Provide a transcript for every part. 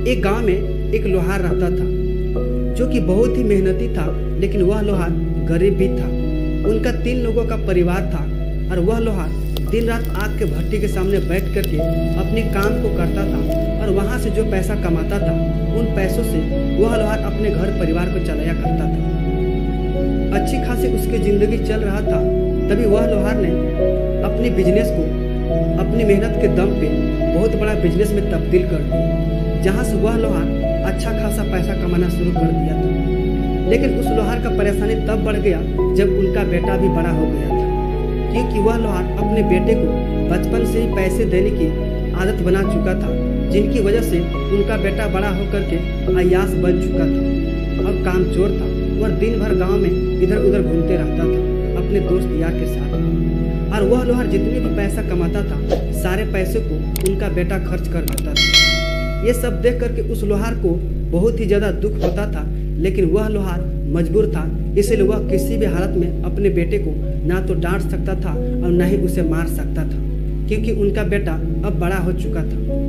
एक गांव में एक लोहार रहता था जो कि बहुत ही मेहनती था, लेकिन वह लोहार गरीब भी था। उनका 3 लोगों का परिवार था और वह लोहार दिन रात आग के भट्टी के सामने बैठ करके अपने काम को करता था और वहाँ से जो पैसा कमाता था उन पैसों से वह लोहार अपने घर परिवार को चलाया करता था। अच्छी खासी उसकी ज़िंदगी चल रहा था। तभी वह लोहार ने अपने बिजनेस को अपनी मेहनत के दम पे बहुत बड़ा बिजनेस में तब्दील कर दिया, जहाँ से वह लोहार अच्छा खासा पैसा कमाना शुरू कर दिया था। लेकिन उस लोहार का परेशानी तब बढ़ गया जब उनका बेटा भी बड़ा हो गया था, क्योंकि वह लोहार अपने बेटे को बचपन से ही पैसे देने की आदत बना चुका था, जिनकी वजह से उनका बेटा बड़ा होकर के अय्याश बन चुका था और कामचोर था और दिन भर गाँव में इधर उधर घूमते रहता था अपने दोस्त यार के साथ। और वह लोहार जितने भी पैसा कमाता था सारे पैसे को उनका बेटा खर्च कर देता था। ये सब देख करके उस लोहार को बहुत ही ज़्यादा दुख होता था, लेकिन वह लोहार मजबूर था, इसलिए वह किसी भी हालत में अपने बेटे को ना तो डांट सकता था और ना ही उसे मार सकता था, क्योंकि उनका बेटा अब बड़ा हो चुका था।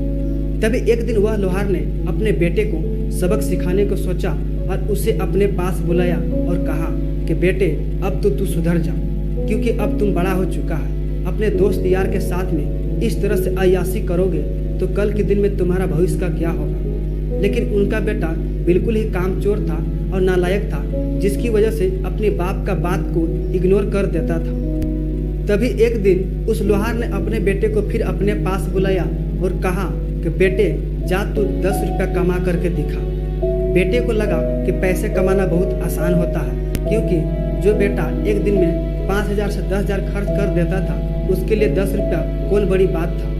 तभी एक दिन वह लोहार ने अपने बेटे को सबक सिखाने को सोचा और उसे अपने पास बुलाया और कहा कि बेटे अब तो तू सुधर जा, क्योंकि अब तुम बड़ा हो चुका है। अपने दोस्त यार के साथ में इस तरह से अय्याशी करोगे तो कल के दिन में तुम्हारा भविष्य का क्या होगा। लेकिन उनका बेटा बिल्कुल ही कामचोर था और नालायक था, जिसकी वजह से अपने बाप का बात को इग्नोर कर देता था। तभी एक दिन उस लोहार ने अपने बेटे को फिर अपने पास बुलाया और कहा कि बेटे जा तू 10 रुपया कमा करके दिखा। बेटे को लगा कि पैसे कमाना बहुत आसान होता है, क्योंकि जो बेटा एक दिन में 5,000 से 10,000 खर्च कर देता था उसके लिए 10 रुपया कौन बड़ी बात था।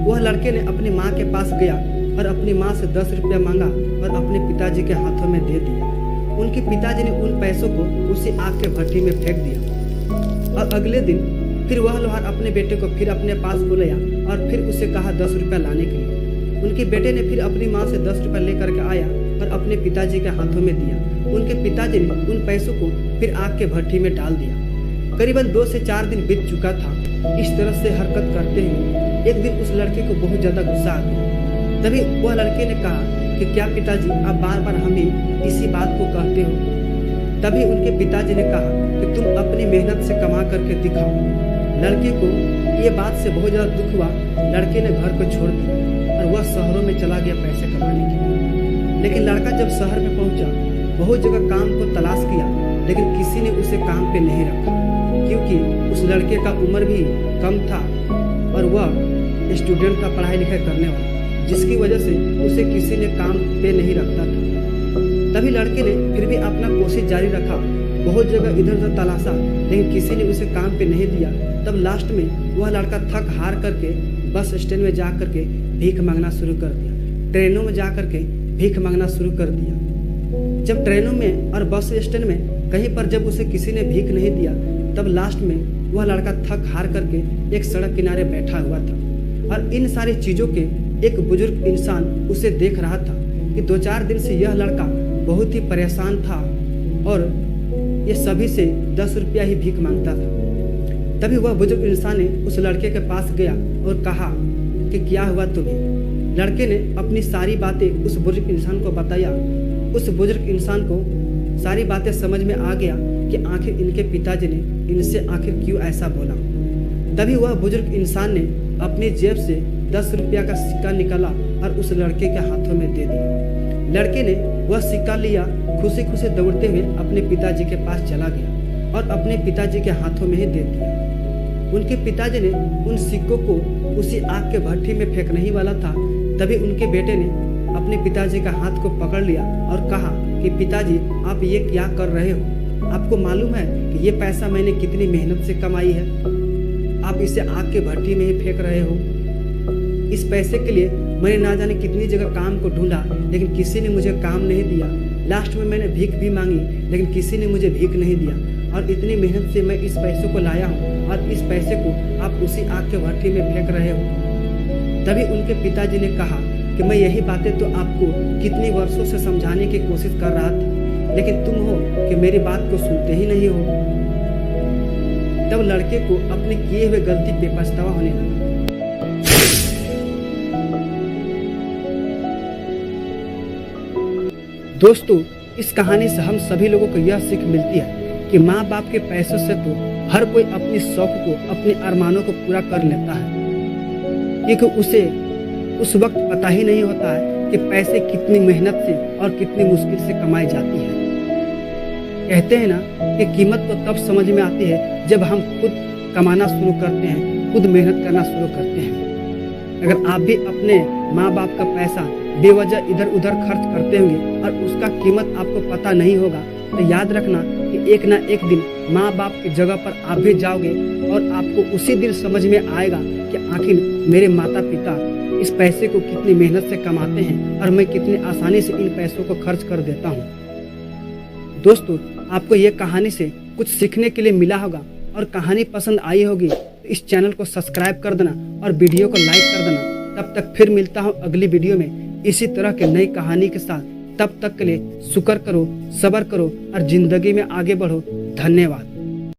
वह लड़के ने अपनी माँ के पास गया और अपनी माँ से 10 रुपया मांगा और अपने पिताजी के हाथों में दे दिया। उनके पिताजी ने उन पैसों को उसी आग के भट्टी में फेंक दिया। और अगले दिन फिर वह लोहार अपने बेटे को फिर अपने पास बुलाया और फिर उसे कहा 10 रुपया लाने के लिए। उनके बेटे ने फिर अपनी माँ से 10 रुपया लेकर के आया और अपने पिताजी के हाथों में दिया। उनके पिताजी ने उन पैसों को फिर आग के भट्टी में डाल दिया। करीबन 2 से 4 दिन बीत चुका था। इस तरह से हरकत करते हुए एक दिन उस लड़के को बहुत ज़्यादा गुस्सा आ गया। तभी वह लड़के ने कहा कि क्या पिताजी आप बार बार हमें इसी बात को कहते हो। तभी उनके पिताजी ने कहा कि तुम अपनी मेहनत से कमा करके दिखाओ। लड़के को ये बात से बहुत ज़्यादा दुख हुआ। लड़के ने घर को छोड़ दिया और वह शहरों में चला गया पैसे कमाने के लिए। लेकिन लड़का जब शहर में पहुंचा, बहुत जगह काम को तलाश किया, लेकिन किसी ने उसे काम पे नहीं रखा, क्योंकि उस लड़के का उम्र भी कम था और वह स्टूडेंट था, पढ़ाई लिखाई करने वाला, जिसकी वजह से उसे किसी ने काम पे नहीं रखता था। तभी लड़के ने फिर भी अपना कोशिश जारी रखा, बहुत जगह इधर उधर तलाशा, लेकिन किसी ने उसे काम पे नहीं दिया। तब लास्ट में वह लड़का थक हार करके बस स्टैंड में जा करके भीख मांगना शुरू कर दिया। ट्रेनों में जा करके भीख मांगना शुरू कर दिया। जब ट्रेनों में और बस स्टैंड में कहीं पर जब उसे किसी ने भीख नहीं दिया, तब लास्ट में वह लड़का थक हार करके एक सड़क किनारे बैठा हुआ था और इन सारी चीज़ों के एक बुजुर्ग इंसान उसे देख रहा था कि 2-4 दिन से यह लड़का बहुत ही परेशान था और ये सभी से 10 रुपया ही भीख मांगता था। तभी वह बुजुर्ग इंसान ने उस लड़के के पास गया और कहा कि क्या हुआ तुम्हें। लड़के ने अपनी सारी बातें उस बुजुर्ग इंसान को बताया। उस बुजुर्ग इंसान को सारी बातें समझ में आ गया कि आखिर इनके पिताजी ने इनसे आखिर क्यों ऐसा बोला। तभी वह बुजुर्ग इंसान ने अपनी जेब से 10 रुपया का सिक्का निकाला और उस लड़के के हाथों में दे दिया। लड़के ने वह सिक्का लिया, खुशी खुशी दौड़ते हुए अपने पिताजी के पास चला गया और अपने पिताजी के हाथों में ही दे दिया। उनके पिताजी ने उन सिक्कों को उसी आग के भट्टी में फेंकने ही वाला था। तभी उनके बेटे ने अपने पिताजी का हाथ को पकड़ लिया और कहा कि पिताजी आप ये क्या कर रहे हो। आपको मालूम है कि ये पैसा मैंने कितनी मेहनत से कमाई है, आप इसे आग के भट्टी में ही फेंक रहे हो। इस पैसे के लिए मैंने ना जाने कितनी जगह काम को ढूंढा, लेकिन किसी ने मुझे काम नहीं दिया। लास्ट में मैंने भीख भी मांगी, लेकिन किसी ने मुझे भीख नहीं दिया और इतनी मेहनत से मैं इस पैसे को लाया हूँ और इस पैसे को आप उसी आग के भट्टी में फेंक रहे हो। तभी उनके पिताजी ने कहा कि मैं यही बातें तो आपको कितनी वर्षों से समझाने की कोशिश कर रहा था, लेकिन तुम हो कि मेरी बात को सुनते ही नहीं हो। तब लड़के को अपने किए हुए गलती पे पछतावा होने लगा। दोस्तों, इस कहानी से हम सभी लोगों को यह सीख मिलती है कि माँ बाप के पैसों से तो हर कोई अपनी शौक को, अपने अरमानों को पूरा कर लेता है, क्योंकि उसे उस वक्त पता ही नहीं होता है कि पैसे कितनी मेहनत से और कितनी मुश्किल से कमाई जाती है। कहते हैं ना कि कीमत तो तब समझ में आती है जब हम खुद कमाना शुरू करते हैं, खुद मेहनत करना शुरू करते हैं। अगर आप भी अपने माँ बाप का पैसा बेवजह इधर उधर खर्च करते होंगे और उसका कीमत आपको पता नहीं होगा, तो याद रखना कि एक ना एक दिन माँ बाप की जगह पर आप भी जाओगे और आपको उसी दिन समझ में आएगा कि आखिर मेरे माता पिता इस पैसे को कितनी मेहनत से कमाते हैं और मैं कितनी आसानी से इन पैसों को खर्च कर देता हूँ। दोस्तों, आपको ये कहानी से कुछ सीखने के लिए मिला होगा और कहानी पसंद आई होगी तो इस चैनल को सब्सक्राइब कर देना और वीडियो को लाइक कर देना। तब तक फिर मिलता हूँ अगली वीडियो में इसी तरह के नई कहानी के साथ। तब तक के लिए शुक्र करो, सब्र करो और जिंदगी में आगे बढ़ो। धन्यवाद।